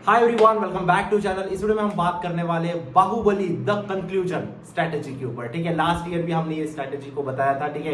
Hi everyone, welcome back to channel. इस video में हम बात करने वाले हैं बाहुबली द कंक्लूजन स्ट्रेटेजी के ऊपर। ठीक है, लास्ट ईयर भी हमने ये स्ट्रेटेजी को बताया था। ठीक है,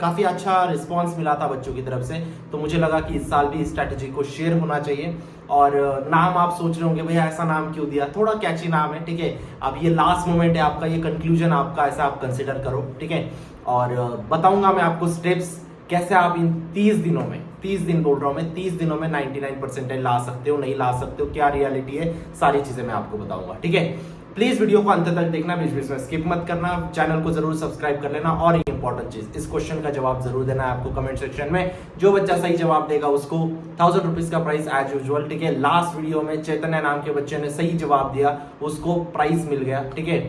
काफी अच्छा रिस्पांस मिला था बच्चों की तरफ से, तो मुझे लगा कि इस साल भी इस स्ट्रेटेजी को शेयर होना चाहिए। और नाम आप सोच रहे होंगे भैया ऐसा नाम क्यों दिया, थोड़ा कैची नाम है। ठीक है, अब ये लास्ट मोमेंट है आपका, ये कंक्लूजन आपका, ऐसा आप कंसिडर करो। ठीक है, और बताऊंगा मैं आपको स्टेप्स कैसे आप इन 30 दिनों में, 30 दिन बोल रहा हूं मैं, 30 दिनों में 99 परसेंटाइल ला सकते हो, नहीं ला सकते हो, क्या रियलिटी है, सारी चीजें मैं आपको बताऊंगा। ठीक है, प्लीज वीडियो को अंत तक देखना, बीच बीच में स्किप मत करना, चैनल को जरूर सब्सक्राइब कर लेना। और इंपॉर्टेंट चीज, इस क्वेश्चन का जवाब जरूर देना है आपको कमेंट सेक्शन में। जो बच्चा सही जवाब देगा उसको 1000 रुपीज का प्राइस एज यूजुअल। ठीक है, लास्ट वीडियो में चैतन्य नाम के बच्चे ने सही जवाब दिया, उसको प्राइस मिल गया। ठीक है,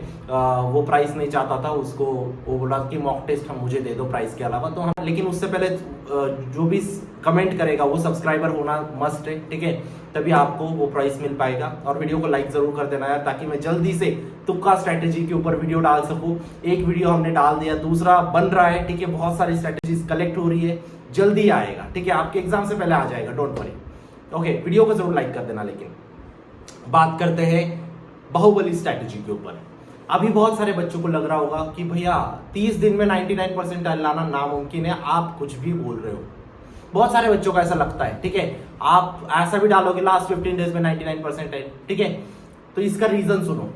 वो प्राइस नहीं चाहता था, उसको वो बोला कि मॉक टेस्ट हम मुझे दे दो प्राइस के अलावा। तो हम, लेकिन उससे पहले जो भी कमेंट करेगा वो सब्सक्राइबर होना मस्ट है। ठीक है, तभी आपको वो प्राइस मिल पाएगा। और वीडियो को लाइक जरूर कर देना यार, ताकि मैं जल्दी से तुक्का स्ट्रेटेजी के ऊपर वीडियो डाल सकूं। एक वीडियो हमने डाल दिया, दूसरा बन रहा है। ठीक है, बहुत सारी स्ट्रेटेजीज कलेक्ट हो रही है, जल्दी आएगा। ठीक है, आपके एग्जाम से पहले आ जाएगा, डोंट वरी। ओके, वीडियो को जरूर लाइक कर देना। लेकिन बात करते हैं बाहुबली स्ट्रेटेजी के ऊपर। अभी बहुत सारे बच्चों को लग रहा होगा कि भैया 30 दिन में 99 परसेंटाइल लाना नामुमकिन है, आप कुछ भी बोल रहे हो। बहुत सारे बच्चों को ऐसा लगता है। ठीक है, आप ऐसा भी डालोगे लास्ट 15 डेज में 99 परसेंटाइल। ठीक है, तो इसका रीजन सुनो।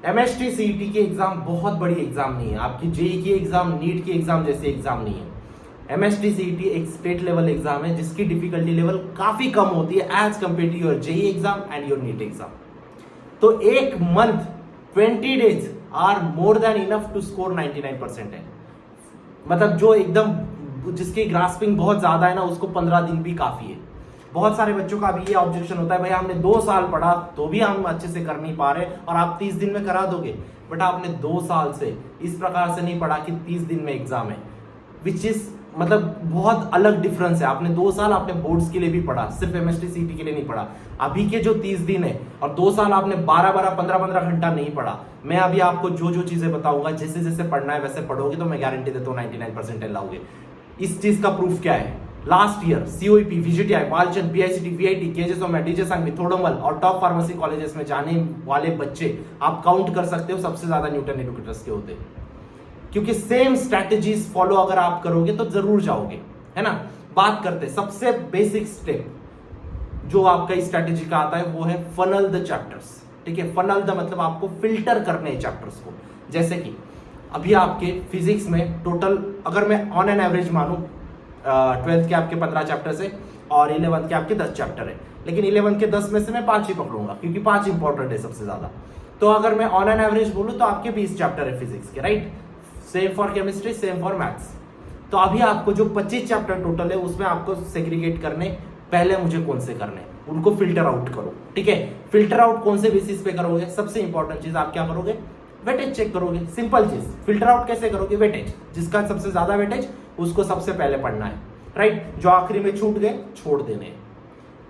एमएसटी सीईटी की एग्जाम बहुत बड़ी एग्जाम नहीं है, आपकी जेई की एग्जाम, नीट की एग्जाम जैसी एग्जाम नहीं है। एमएसटी सीईटी एक स्टेट लेवल एग्जाम है जिसकी डिफिकल्टी लेवल काफी कम होती है as compare to your JEE exam and your NEET exam. तो एक month 20 days are more than enough to score 99 percentile. मतलब जो एकदम जिसकी ग्रास्पिंग बहुत ज्यादा है ना, उसको 15 दिन भी काफी है। बहुत सारे बच्चों का अभी ये ऑब्जेक्शन होता है, भैया हमने 2 साल पढ़ा तो भी हम अच्छे से कर नहीं पा रहे और आप 30 दिन में करा दोगे। बट आपने 2 साल से इस प्रकार से नहीं पढ़ा कि 30 दिन में एग्जाम है, विच इज मतलब बहुत अलग डिफरेंस है। आपने 2 साल आपने बोर्ड्स के लिए भी पढ़ा, सिर्फ एमएसटी सीईटी के लिए नहीं पढ़ा। अभी के जो 30 दिन है और 2 साल आपने 12-12, 15-15 घंटा नहीं पढ़ा। मैं अभी आपको जो जो चीजें बताऊंगा, जैसे जैसे पढ़ना है वैसे पढ़ोगे तो मैं गारंटी देता हूँ 99 परसेंटाइल लाओगे। इस चीज का प्रूफ क्या है? Last year COEP, VJTI, Walchand, PICT, VIT, केजेसोमेट, DJ Sanghvi, थोडोमल और टॉप फार्मेसी कॉलेजेस में जाने वाले बच्चे आप काउंट कर सकते हो, सबसे ज्यादा न्यूटन एडुकेटर्स के होते हैं। क्योंकि सेम स्ट्रैटेजीज फॉलो अगर आप करोगे तो जरूर जाओगे, है ना। बात करते सबसे बेसिक स्टेप जो आपका इस स्ट्रैटेजी का आता है वो है फनल द चैप्टर्स। ठीक है, फनल द मतलब आपको फिल्टर करने हैं चैप्टर्स को। जैसे कि अभी आपके फिजिक्स में टोटल, अगर मैं ऑन एन एवरेज मानूं, 12th के आपके 15 चैप्टर्स है और 11th के आपके 10 चैप्टर है, लेकिन 11th के 10 में से मैं 5 ही पकड़ूंगा क्योंकि 5 इंपॉर्टेंट है सबसे ज्यादा। तो अगर मैं ऑन एन एवरेज बोलूं तो आपके 20 चैप्टर है फिजिक्स के, right. Same for chemistry, same for maths. तो अभी आपको जो 25 चैप्टर टोटल है उसमें आपको सेग्रीगेट करने, पहले मुझे कौन से करने, उनको फिल्टर आउट करो। ठीक है, फिल्टर आउट कौन से बेसिस पे करोगे? सबसे इंपॉर्टेंट चीज आप क्या करोगे? वेटेज चेक करोगे। सिंपल चीज, फिल्टर आउट कैसे करोगे? वेटेज, जिसका सबसे ज्यादा वेटेज उसको सबसे पहले पढ़ना है, राइट। जो आखिरी में छूट गए छोड़ देने।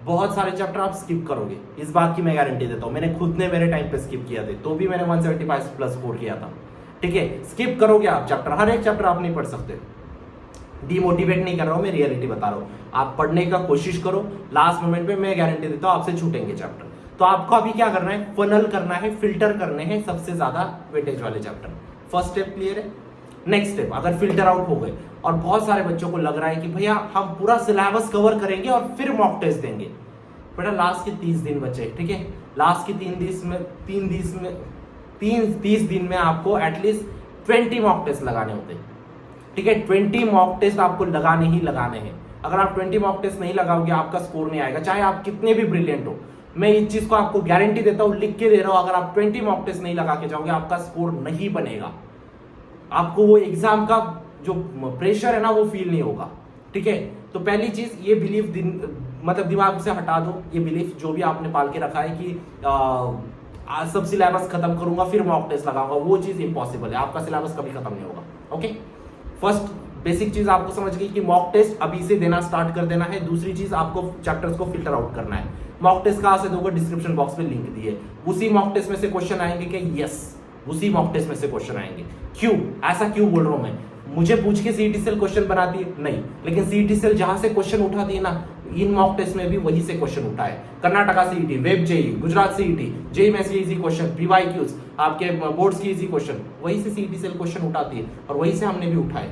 बहुत सारे चैप्टर आप स्किप करोगे, इस बात की मैं गारंटी देता हूं। मैंने खुद ने मेरे टाइम पे स्किप किया थे, तो भी मैंने 175 प्लस स्कोर किया था। ठीक है, स्किप करोगे आप चैप्टर, हर एक चैप्टर आप नहीं पढ़ सकते। डिमोटिवेट नहीं कर रहा हूं, मैं रियलिटी बता रहा हूं। आप पढ़ने का कोशिश करो, लास्ट मोमेंट पे मैं गारंटी देता हूं आपसे छूटेंगे चैप्टर। तो आपको अभी क्या करना है? फनल करना है, फिल्टर करने हैं सबसे ज्यादा वेटेज वाले चैप्टर। फर्स्ट स्टेप क्लियर है। नेक्स्ट स्टेप, अगर फिल्टर आउट हो गए और बहुत सारे बच्चों को लग रहा है कि भैया हम पूरा सिलेबस कवर करेंगे और फिर मॉक टेस्ट देंगे, बेटा लास्ट के 30 दिन बचे। ठीक है, लास्ट के 30 दिन में आपको एटलीस्ट 20 मॉक टेस्ट लगाने होते हैं। ठीक है, 20 मॉक टेस्ट आपको लगाने ही लगाने हैं। अगर आप 20 मॉक टेस्ट नहीं लगाओगे आपका स्कोर नहीं आएगा, चाहे आप कितने भी ब्रिलियंट हो। मैं इस चीज को आपको गारंटी देता हूं, लिख के दे रहा हूं, अगर आप 20 मॉक टेस्ट नहीं लगा के जाओगे आपका स्कोर नहीं बनेगा। आपको वो एग्जाम का जो प्रेशर है ना वो फील नहीं होगा। ठीक है, तो पहली चीज ये बिलीफ मतलब दिमाग से हटा दो, ये बिलीफ जो भी आपने पाल के रखा है कि आज सब सिलेबस खत्म करूंगा फिर मॉक टेस्ट लगाऊंगा, वो चीज इंपॉसिबल है। आपका सिलेबस कभी खत्म नहीं होगा। ओके, फर्स्ट बेसिक चीज आपको समझ गई कि मॉक टेस्ट अभी से देना स्टार्ट कर देना है। दूसरी चीज, आपको चैप्टर्स को फिल्टर आउट करना है। मॉक टेस्ट कहां से दोगे? डिस्क्रिप्शन बॉक्स में लिंक दिए, उसी मॉक टेस्ट में से क्वेश्चन आएंगे कि यस, उसी मॉक टेस्ट में से क्वेश्चन आएंगे। क्यों ऐसा क्यों बोल रहा हूं मैं? मुझे पूछ के सीईटी सेल क्वेश्चन बनाती है नहीं, लेकिन सीईटी सेल जहां से क्वेश्चन उठाती है ना इन मॉक टेस्ट में भी वही से क्वेश्चन उठा है। Karnataka CET, web JEE, Gujarat CET, JEE में से इजी क्वेश्चन, पीवाईक्यूज, आपके बोर्ड्स की इजी क्वेश्चन, वही से सीईटी सेल क्वेश्चन उठाती है और वही से हमने भी उठाए।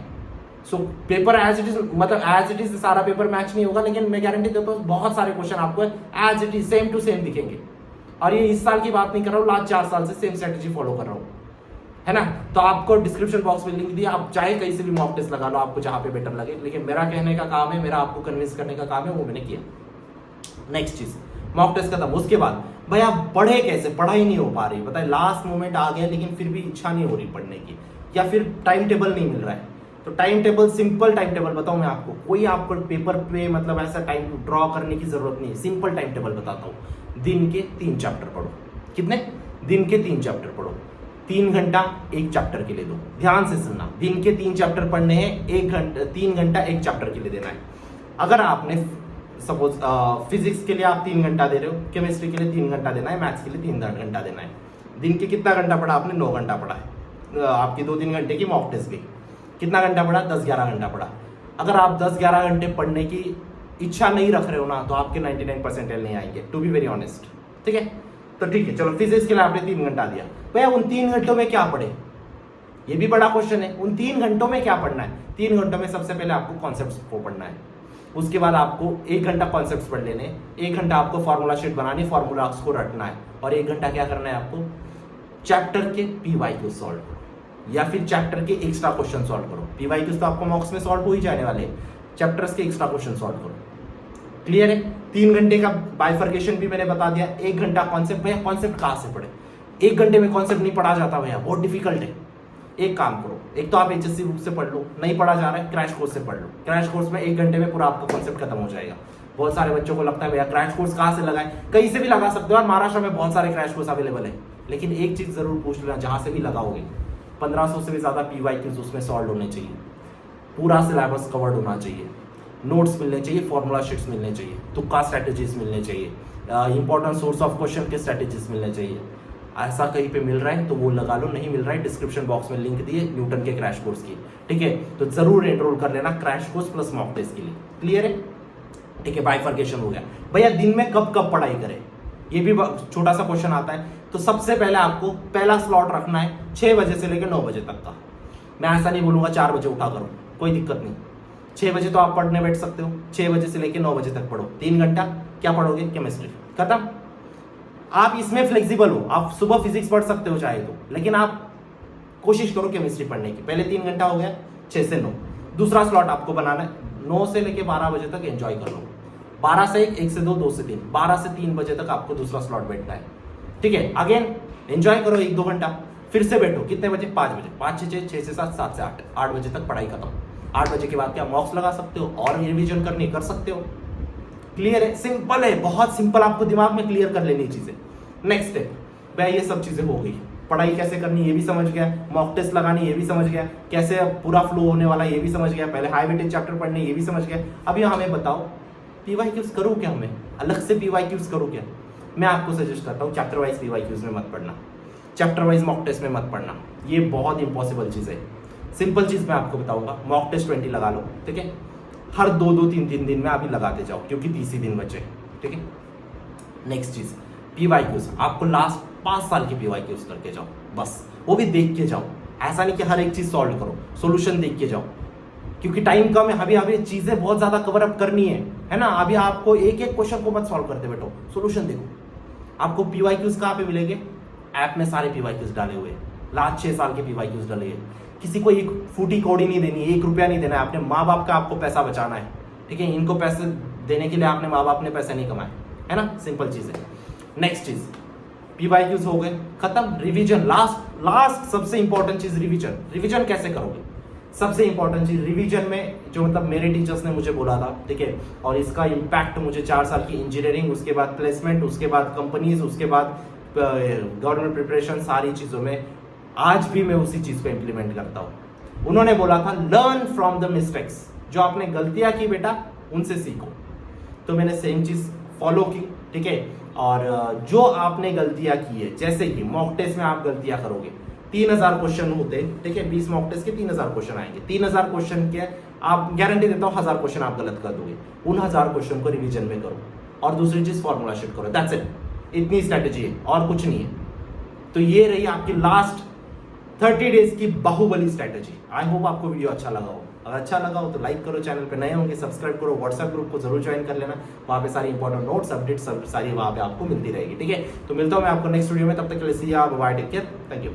So paper as it is, मतलब एज इट इज सारा पेपर मैच नहीं होगा, लेकिन मैं गारंटी देता हूँ बहुत सारे क्वेश्चन आपको as it is same to same दिखेंगे। और ये इस साल की बात नहीं कर रहा हूँ, लास्ट 4 साल से सेम स्ट्रेटेजी फॉलो कर रहा हूँ, है ना। तो आपको डिस्क्रिप्शन बॉक्स में लिंक दिया, आप चाहे कहीं से भी मॉक टेस्ट लगा लो, आपको जहां पे बेटर लगे, लेकिन मेरा कहने का काम है, मेरा आपको कन्विंस करने का काम है, वो मैंने किया। नेक्स्ट चीज, मॉक टेस्ट खत्म, उसके बाद भाई आप पढ़े कैसे, पढ़ाई नहीं हो पा रही, बताए लास्ट मोमेंट आ गया लेकिन फिर भी इच्छा नहीं हो रही पढ़ने की, या फिर टाइम टेबल नहीं मिल रहा है। तो time table, simple time table बताऊं मैं आपको, कोई आपको पेपर पे मतलब ऐसा टाइम ड्रॉ करने की जरूरत नहीं है, सिंपल टाइम टेबल बताता हूँ। दिन के 3 चैप्टर पढ़ो। कितने? दिन के 3 चैप्टर पढ़ो। 3 घंटा एक चैप्टर के लिए दो। ध्यान से सुनना, दिन के 3 चैप्टर पढ़ने हैं, 3 घंटा एक चैप्टर के लिए देना है। अगर आपने सपोज फिजिक्स के लिए आप 3 घंटा दे रहे हो, केमिस्ट्री के लिए 3 घंटा देना है, मैथ्स के लिए 3 घंटा देना है। दिन के कितना घंटा पढ़ा आपने? 9 घंटा पढ़ा है। आपकी 2-3 घंटे की मॉक टेस्ट गई, कितना घंटा पढ़ा? 10-11 घंटा पढ़ा। अगर आप 10-11 घंटे पढ़ने की इच्छा नहीं रख रहे हो ना, तो आपके 99 परसेंटाइल नहीं आएंगे, टू बी वेरी ऑनेस्ट। ठीक है, तो ठीक है, चलो फिजिक्स के लिए आपने 3 घंटा दिया। भैया उन 3 घंटों में क्या पढ़े? ये भी बड़ा क्वेश्चन है। उन 3 घंटों में क्या पढ़ना है? 3 घंटों में सबसे पहले आपको कॉन्सेप्ट्स को पढ़ना है, उसके बाद आपको 1 घंटा कॉन्सेप्ट्स पढ़ लेने, 1 घंटा आपको फॉर्मूला शीट बनानी, फॉर्मूलास को रटना है, और 1 घंटा क्या करना है आपको? चैप्टर के पीवाईक्यू सॉल्व करो, या फिर चैप्टर के एक्स्ट्रा क्वेश्चन सॉल्व करो। पीवाईक्यूज तो आपको मॉक्स में सॉल्व हो ही जाने वाले, चैप्टर्स के एक्स्ट्रा क्वेश्चन सॉल्व करो। क्लियर है? 3 घंटे का बाइफर्केशन भी मैंने बता दिया। 1 घंटा कॉन्सेप्ट। भैया कॉन्सेप्ट कहाँ से पढ़े? 1 घंटे में कॉन्सेप्ट नहीं पढ़ा जाता भैया, बहुत डिफिकल्ट है। एक काम करो, एक तो आप एचएससी बुक से पढ़ लो, नहीं पढ़ा जा रहा है क्रैश कोर्स से पढ़ लो। क्रैश कोर्स में 1 घंटे में पूरा आपका कॉन्सेप्ट खत्म हो जाएगा। बहुत सारे बच्चों को लगता है भैया क्रैश कोर्स कहाँ से लगाएं? कहीं से भी लगा सकते हो, और महाराष्ट्र में बहुत सारे क्रैश कोर्स अवेलेबल है। लेकिन एक चीज जरूर पूछ लेना, जहां से भी लगाओगे 1500 से भी ज्यादा पीवाईक्यूज उसमें सॉल्व होने चाहिए, पूरा सिलेबस कवर्ड होना चाहिए, नोट्स मिलने चाहिए, फॉर्मूला शीट्स मिलने चाहिए, तुक्का स्ट्रेटेजीज मिलने चाहिए, इंपॉर्टेंट सोर्स ऑफ क्वेश्चन के स्ट्रेटेजीज मिलने चाहिए। ऐसा कहीं पे मिल रहा है तो वो लगा लो, नहीं मिल रहा है डिस्क्रिप्शन बॉक्स में लिंक दिए न्यूटन के क्रैश कोर्स की। ठीक है, तो जरूर एनरोल कर लेना crash course plus mock test के लिए। क्लियर है? ठीक है, बाइफर्केशन हो गया। भैया दिन में कब कब पढ़ाई करें, ये भी छोटा सा क्वेश्चन आता है। तो सबसे पहले आपको पहला स्लॉट रखना है 6 बजे से लेकर 9 बजे तक का। मैं ऐसा नहीं बोलूंगा 4 बजे उठा करो, कोई दिक्कत नहीं। 6 बजे तो आप पढ़ने बैठ सकते हो, 6 बजे से लेकर 9 बजे तक पढ़ो। 3 घंटा क्या पढ़ोगे? केमिस्ट्री, खत्म। आप इसमें फ्लेक्सिबल हो, आप सुबह फिजिक्स पढ़ सकते हो चाहे तो, लेकिन आप कोशिश करो केमिस्ट्री पढ़ने की। पहले 3 घंटा हो गया, 6 से 9। दूसरा स्लॉट आपको बनाना है 9 से लेकर 12 बजे तक, एंजॉय कर लो। 12 से 1, 1 से 2, 2 से 3, 12 से 3 बजे तक आपको दूसरा स्लॉट बैठना है। ठीक है, अगेन एंजॉय करो 1-2 घंटा, फिर से बैठो। कितने बजे? 5 बजे, 5 से 6, 6 से 7, 7 से 8, 8 बजे तक पढ़ाई खत्म। 8 बजे के बाद क्या मॉक्स लगा सकते हो और रिवीजन करनी कर सकते हो। क्लियर है? सिंपल है, बहुत सिंपल, आपको दिमाग में क्लियर कर लेनी चीजें। नेक्स्ट स्टेप, भाई ये सब चीजें हो गई, पढ़ाई कैसे करनी ये भी समझ गया, मॉक टेस्ट लगानी ये भी समझ गया, कैसे पूरा फ्लो होने वाला ये भी समझ गया, पहले हाई वेटेज चैप्टर पढ़ने ये भी समझ गया। अभी हमें बताओ पीवाईक्यूज करूँ क्या? हमें अलग से पीवाईक्यूज करूँ क्या? मैं आपको सजेस्ट करता हूँ चैप्टर वाइज पीवाईक्यूज में मत पढ़ना, चैप्टर वाइज मॉक टेस्ट में मत पढ़ना, ये बहुत इंपॉसिबल चीज़ है। सिंपल चीज़ मैं आपको बताऊंगा, मॉक टेस्ट 20 लगा लो। ठीक है, हर 2-2, 3-3 दिन में अभी लगाते जाओ, क्योंकि 30 ही दिन बचे। ठीक है, नेक्स्ट चीज़ पीवाईक्यूज, आपको लास्ट 5 साल की पीवाईक्यूज करके जाओ, बस वो भी देख के जाओ। ऐसा नहीं कि हर एक चीज़ सॉल्व करो, सोल्यूशन देख के जाओ, क्योंकि टाइम कम है। अभी चीजें बहुत ज्यादा कवर अप करनी है ना। अभी आपको एक एक क्वेश्चन को मत सॉल्व करते बैठो, सोल्यूशन देखो। आपको पीवाईक्यूज कहाँ पे मिलेंगे? ऐप में सारे पीवाईक्यूज डाले हुए, लास्ट 6 साल के पीवाईक्यूज डाले हैं। किसी को एक फूटी कौड़ी नहीं देनी, 1 रुपया नहीं देना है। आपने माँ बाप का आपको पैसा बचाना है। ठीक है, इनको पैसे देने के लिए आपने माँ बाप ने पैसे नहीं कमाए, है ना। सिंपल चीज है। नेक्स्ट चीज, पीवाईक्यूज हो गए खत्म। रिवीजन, लास्ट सबसे इंपॉर्टेंट चीज रिवीजन। रिवीजन कैसे करोगे? सबसे इंपॉर्टेंट चीज रिवीजन में, जो मतलब मेरे टीचर्स ने मुझे बोला था, ठीक है, और इसका इम्पैक्ट मुझे 4 साल की इंजीनियरिंग, उसके बाद प्लेसमेंट, उसके बाद कंपनीज, उसके बाद गवर्नमेंट प्रिपरेशन, सारी चीज़ों में आज भी मैं उसी चीज़ को इम्प्लीमेंट करता हूँ। उन्होंने बोला था लर्न फ्रॉम द मिस्टेक्स, जो आपने गलतियां की बेटा उनसे सीखो। तो मैंने सेम चीज़ फॉलो की। ठीक है, और जो आपने गलतियां की है, जैसे कि मॉक टेस्ट में आप गलतियां करोगे, 3000 क्वेश्चन होते, ठीक है, 20 मॉक टेस्ट के 3000 क्वेश्चन आएंगे। 3000 क्वेश्चन के आप गारंटी देता हूँ 1000 क्वेश्चन आप गलत कर दोगे, उन 1000 क्वेश्चन को रिवीजन में करो और दूसरी चीज फॉर्मूला शीट करो, दैट्स इट। इतनी स्ट्रैटेजी है और कुछ नहीं है। तो ये रही आपकी लास्ट 30 डेज की बाहुबली स्ट्रैटेजी। आई होप आपको वीडियो अच्छा लगा हो, अगर अच्छा लगा हो तो लाइक करो, चैनल पे नए होंगे सब्सक्राइब करो, व्हाट्सएप ग्रुप को जरूर ज्वाइन कर लेना, वहाँ पे सारी इंपॉर्टेंट नोट्स अपडेट्स सारी वहाँ पे आपको मिलती रहेगी, ठीक है। तो मिलता हूँ मैं आपको नेक्स्ट वीडियो में, तब तक के लिए see you, bye, take care, thank you.